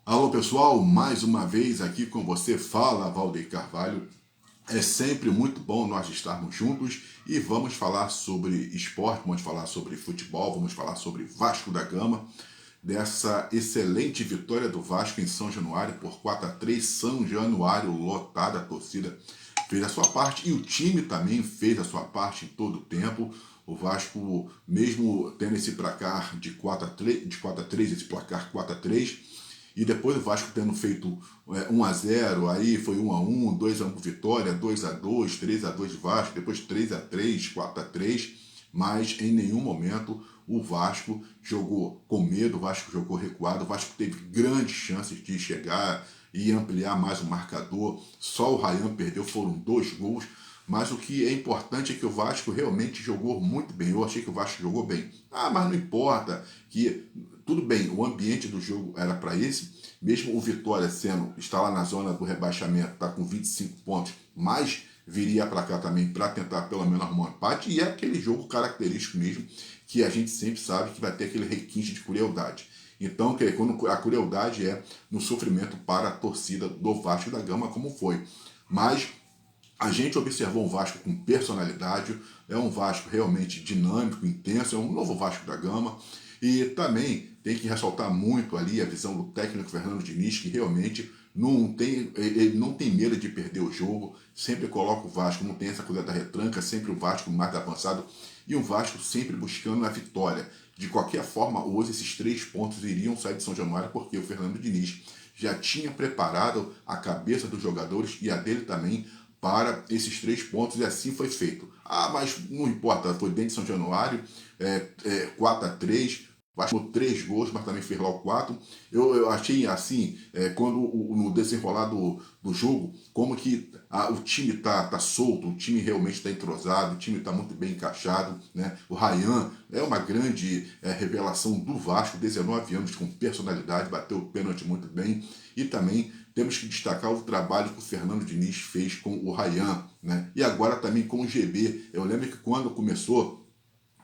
Alô pessoal, mais uma vez aqui com você, fala Valdeir Carvalho. É sempre muito bom nós estarmos juntos e vamos falar sobre esporte, vamos falar sobre futebol, vamos falar sobre Vasco da Gama, dessa excelente vitória do Vasco em São Januário por 4-3. São Januário lotada, a torcida fez a sua parte e o time também fez a sua parte em todo o tempo. O Vasco, mesmo tendo esse placar de 4-3, esse placar 4-3, e depois o Vasco tendo feito 1-0, aí foi 1-1, 2-1 Vitória, 2-2, 3-2 Vasco, depois 3-3, 4-3, mas em nenhum momento o Vasco jogou com medo, o Vasco jogou recuado, o Vasco teve grandes chances de chegar e ampliar mais o marcador, só o Ryan perdeu, foram 2 gols, mas o que é importante é que o Vasco realmente jogou muito bem. Eu achei que o Vasco jogou bem. Mas não importa, que tudo bem, o ambiente do jogo era para esse. Mesmo o Vitória está lá na zona do rebaixamento, está com 25 pontos, mas viria para cá também para tentar pelo menos arrumar um empate. E é aquele jogo característico mesmo, que a gente sempre sabe que vai ter aquele requinte de crueldade. Então, quando a crueldade é no sofrimento para a torcida do Vasco da Gama, como foi. Mas a gente observou um Vasco com personalidade, é um Vasco realmente dinâmico, intenso, é um novo Vasco da Gama. E também tem que ressaltar muito ali a visão do técnico Fernando Diniz, que realmente ele não tem medo de perder o jogo, sempre coloca o Vasco, não tem essa coisa da retranca, sempre o Vasco mais avançado e o Vasco sempre buscando a vitória. De qualquer forma, hoje esses 3 pontos iriam sair de São Januário porque o Fernando Diniz já tinha preparado a cabeça dos jogadores e a dele também para esses 3 pontos, e assim foi feito. Mas não importa, foi dentro de São Januário, 4-3, Vasco 3 gols, mas também fez lá o 4. Eu achei assim, quando no desenrolar do jogo, como que o time tá solto, o time realmente está entrosado, o time está muito bem encaixado, né? O Ryan é uma grande revelação do Vasco, 19 anos, com personalidade, bateu o pênalti muito bem, e também temos que destacar o trabalho que o Fernando Diniz fez com o Ryan, né? E agora também com o GB. Eu lembro que quando começou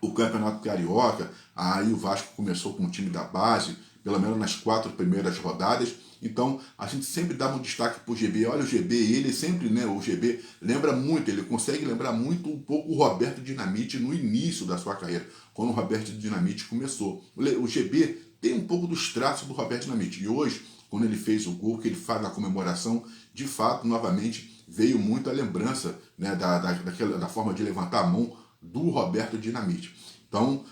o Campeonato Carioca, aí o Vasco começou com o time da base, pelo menos nas 4 primeiras rodadas. Então a gente sempre dava um destaque para o GB. Olha o GB, ele sempre, né? O GB lembra muito, ele consegue lembrar muito um pouco o Roberto Dinamite no início da sua carreira, quando o Roberto Dinamite começou. O GB tem um pouco dos traços do Roberto Dinamite. E hoje, quando ele fez o gol, que ele faz na comemoração, de fato, novamente, veio muito a lembrança, né, da forma de levantar a mão do Roberto Dinamite. Então,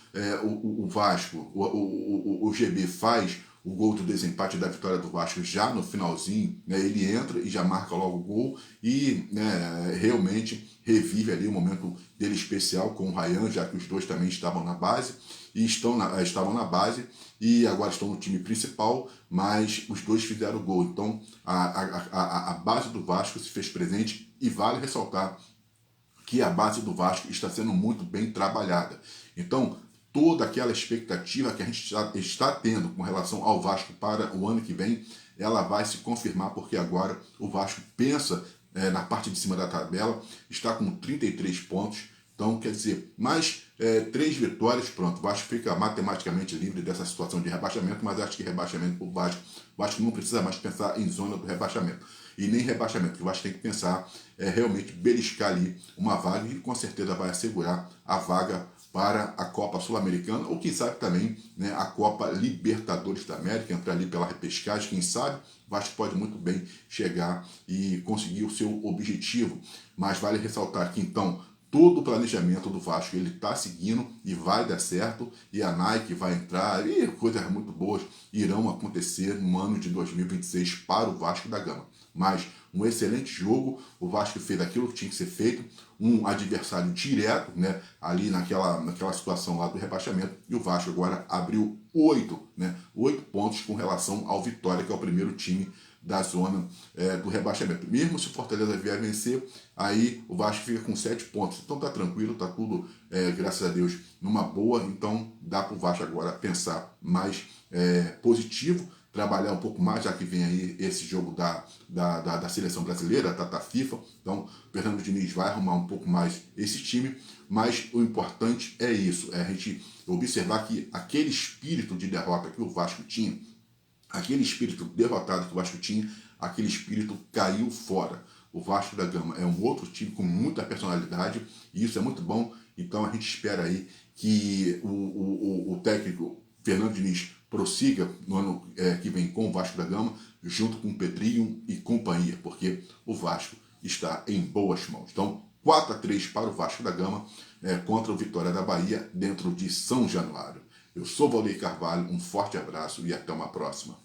o Vasco, o GB faz o gol do desempate da vitória do Vasco já no finalzinho, né, ele entra e já marca logo o gol e, né, realmente revive ali um momento dele especial com o Ryan, já que os dois também estavam na base e estavam na base e agora estão no time principal, mas os dois fizeram o gol. Então a base do Vasco se fez presente, e vale ressaltar que a base do Vasco está sendo muito bem trabalhada. Então, toda aquela expectativa que a gente está tendo com relação ao Vasco para o ano que vem, ela vai se confirmar, porque agora o Vasco pensa na parte de cima da tabela, está com 33 pontos. Então, quer dizer, mais 3 vitórias, pronto. O Vasco fica matematicamente livre dessa situação de rebaixamento, mas acho que rebaixamento para o Vasco não precisa mais pensar em zona do rebaixamento. E nem rebaixamento, que o Vasco tem que pensar realmente beliscar ali uma vaga, e com certeza vai assegurar a vaga para a Copa Sul-Americana, ou quem sabe também, né, a Copa Libertadores da América, entrar ali pela repescagem, quem sabe o Vasco pode muito bem chegar e conseguir o seu objetivo. Mas vale ressaltar que então todo o planejamento do Vasco ele está seguindo e vai dar certo, e a Nike vai entrar, e coisas muito boas irão acontecer no ano de 2026 para o Vasco da Gama. Mas um excelente jogo, o Vasco fez aquilo que tinha que ser feito, um adversário direto, né, ali naquela situação lá do rebaixamento, e o Vasco agora abriu 8 pontos com relação ao Vitória, que é o primeiro time da zona do rebaixamento. Mesmo se o Fortaleza vier vencer, aí o Vasco fica com 7 pontos. Então tá tranquilo, tá tudo, graças a Deus, numa boa. Então dá para o Vasco agora pensar mais positivo, trabalhar um pouco mais, já que vem aí esse jogo da seleção brasileira, da FIFA. Então o Fernando Diniz vai arrumar um pouco mais esse time, mas o importante é isso, é a gente observar que aquele espírito de derrota que o Vasco tinha aquele espírito derrotado que o Vasco tinha, aquele espírito caiu fora. O Vasco da Gama é um outro time com muita personalidade e isso é muito bom. Então a gente espera aí que o técnico Fernando Diniz prossiga no ano que vem com o Vasco da Gama, junto com o Pedrinho e companhia, porque o Vasco está em boas mãos. Então, 4-3 para o Vasco da Gama contra o Vitória da Bahia, dentro de São Januário. Eu sou Valdir Carvalho, um forte abraço e até uma próxima.